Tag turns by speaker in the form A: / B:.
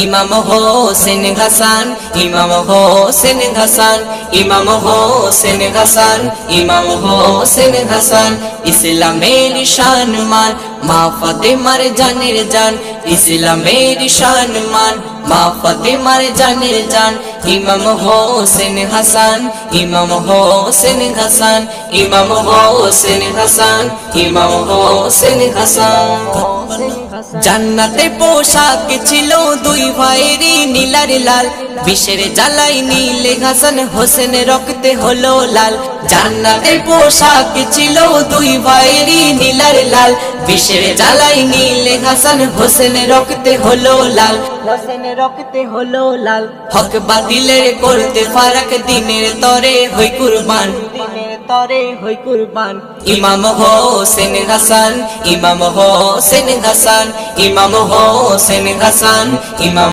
A: ইমাম হোসেন হাসান, ইমাম হোসেন হাসান, ইমাম হোসেন হাসান, ইমাম হোসেন হাসান, ইসলামের শানমান মা ফাতেমার জানের জান, ইসলামের শানমান মা ফাতেমার জানের জান। ইমাম হোসেন হাসান, ইমাম হোসেন হাসান, ইমাম হোসেন হাসান, ইমাম হোসেন হাসান। জান্নাতে পোশাক ছিল দুই ভাইয়েরই নীলার লাল, বিষের জ্বালাই নীলে হাসান হোসেন রক্তে হলো লাল। জান্নাতে পোশাক ছিল দুই ভাইয়েরই নীলার লাল, বিষের জ্বালাই নীলে হাসান হোসেন রক্তে হলো লাল, হোসেন রক্তে হলো লাল। হক বাতিলের করতে ফারাক দিনের তরে হই কুরবান, দিনের তরে হই কুরবান। ইমাম হোসেন হাসান, ইমাম হোসেন হাসান, ইমাম হোসেন হাসান, ইমাম